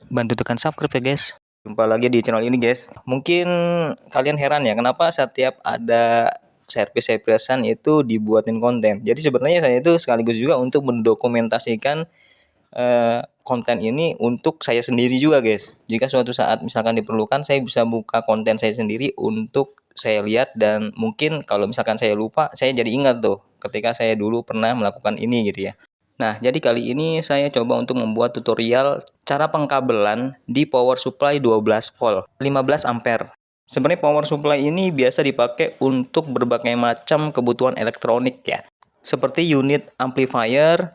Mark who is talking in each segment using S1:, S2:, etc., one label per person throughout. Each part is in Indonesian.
S1: bantu tekan subscribe ya guys. Jumpa lagi di channel ini guys. Mungkin kalian heran ya kenapa setiap ada servis-servisan itu dibuatin konten. Jadi sebenarnya saya itu sekaligus juga untuk mendokumentasikan konten ini untuk saya sendiri juga guys. Jika suatu saat misalkan diperlukan, saya bisa buka konten saya sendiri untuk saya lihat, dan mungkin kalau misalkan saya lupa, saya jadi ingat tuh ketika saya dulu pernah melakukan ini gitu ya. Nah, jadi kali ini saya coba untuk membuat tutorial cara pengkabelan di power supply 12 volt 15 ampere. Sebenarnya power supply ini biasa dipakai untuk berbagai macam kebutuhan elektronik ya. Seperti unit amplifier,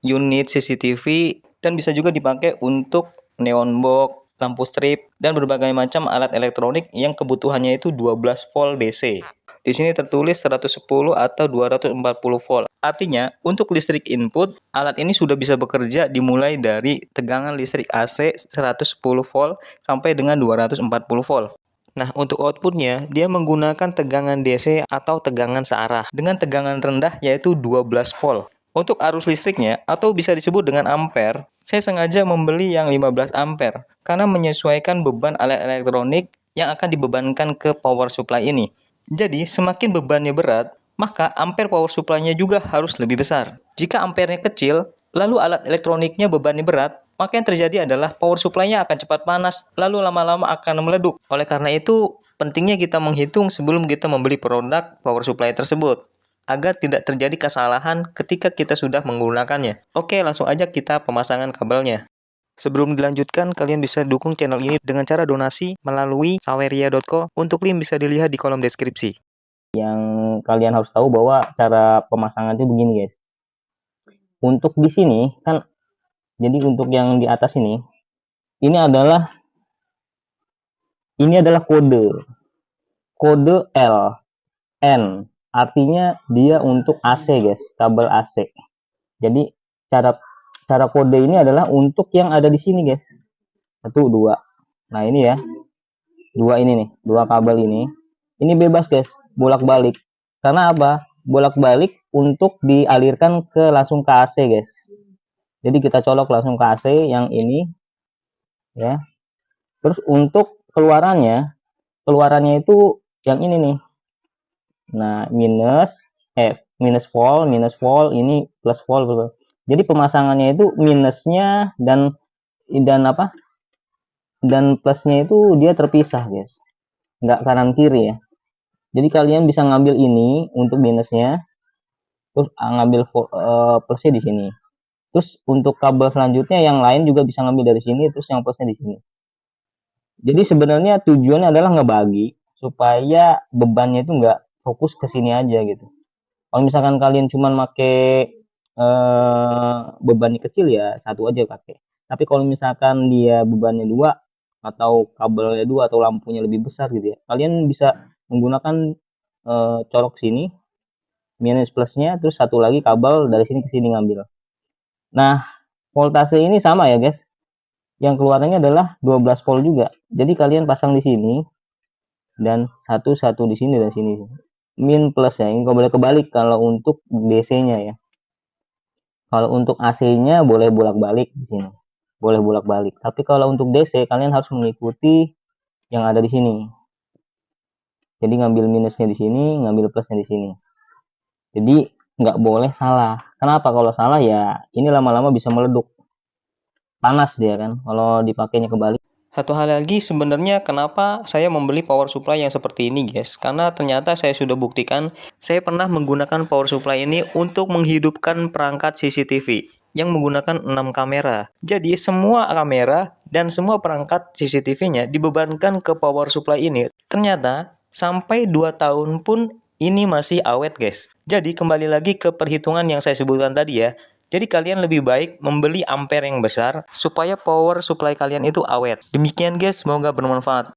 S1: unit CCTV, dan bisa juga dipakai untuk neon box, lampu strip, dan berbagai macam alat elektronik yang kebutuhannya itu 12 volt DC. Di sini tertulis 110 atau 240 volt. Artinya, untuk listrik input, alat ini sudah bisa bekerja dimulai dari tegangan listrik AC 110 volt sampai dengan 240 volt. Nah, untuk outputnya, dia menggunakan tegangan DC atau tegangan searah dengan tegangan rendah yaitu 12 volt. Untuk arus listriknya, atau bisa disebut dengan ampere, saya sengaja membeli yang 15 ampere karena menyesuaikan beban alat elektronik yang akan dibebankan ke power supply ini. Jadi, semakin bebannya berat, maka ampere power supply-nya juga harus lebih besar. Jika ampernya kecil, lalu alat elektroniknya bebannya berat, maka yang terjadi adalah power supply-nya akan cepat panas, lalu lama-lama akan meleduk. Oleh karena itu, pentingnya kita menghitung sebelum kita membeli produk power supply tersebut, agar tidak terjadi kesalahan ketika kita sudah menggunakannya. Oke, langsung aja kita pemasangan kabelnya. Sebelum dilanjutkan, kalian bisa dukung channel ini dengan cara donasi melalui saweria.co. Untuk link bisa dilihat di kolom deskripsi. Yang kalian harus tahu bahwa cara pemasangan itu begini guys. Untuk di sini kan, jadi untuk yang di atas ini adalah kode L N, artinya dia untuk AC guys, kabel AC. Jadi cara kode ini adalah untuk yang ada di sini guys. 1, 2. Nah, ini ya. 2 ini nih, 2 kabel ini. Ini bebas guys, bolak-balik. Karena apa? Bolak-balik untuk dialirkan ke langsung ke AC guys. Jadi kita colok langsung ke AC yang ini ya. Terus untuk keluarannya itu yang ini nih. Nah, minus volt, ini plus volt. Jadi pemasangannya itu minusnya dan plusnya itu dia terpisah guys, nggak kanan kiri ya. Jadi kalian bisa ngambil ini untuk minusnya, terus ngambil plusnya di sini. Terus untuk kabel selanjutnya yang lain juga bisa ngambil dari sini, terus yang plusnya di sini. Jadi sebenarnya tujuannya adalah ngebagi supaya bebannya itu nggak fokus ke sini aja gitu. Kalau misalkan kalian cuman pakai bebannya kecil ya satu aja pakai. Tapi kalau misalkan dia bebannya 2 atau kabelnya 2 atau lampunya lebih besar gitu ya, kalian bisa menggunakan colok sini minus plusnya, terus satu lagi kabel dari sini ke sini ngambil. Nah, voltase ini sama ya guys. Yang keluarannya adalah 12 volt juga. Jadi kalian pasang di sini dan satu di sini dan sini. Min plus ya, ini boleh kebalik kalau untuk DC-nya ya. Kalau untuk AC-nya boleh bolak-balik di sini. Boleh bolak-balik. Tapi kalau untuk DC kalian harus mengikuti yang ada di sini. Jadi ngambil minusnya di sini, ngambil plusnya di sini. Jadi nggak boleh salah. Kenapa? Kalau salah ya ini lama-lama bisa meleduk. Panas dia kan kalau dipakainya kebalik. Satu hal lagi, sebenarnya kenapa saya membeli power supply yang seperti ini guys, karena ternyata saya sudah buktikan saya pernah menggunakan power supply ini untuk menghidupkan perangkat CCTV yang menggunakan 6 kamera. Jadi semua kamera dan semua perangkat CCTV-nya dibebankan ke power supply ini. Ternyata sampai 2 tahun pun ini masih awet guys. Jadi kembali lagi ke perhitungan yang saya sebutkan tadi ya. Jadi kalian lebih baik membeli ampere yang besar supaya power supply kalian itu awet. Demikian guys, semoga bermanfaat.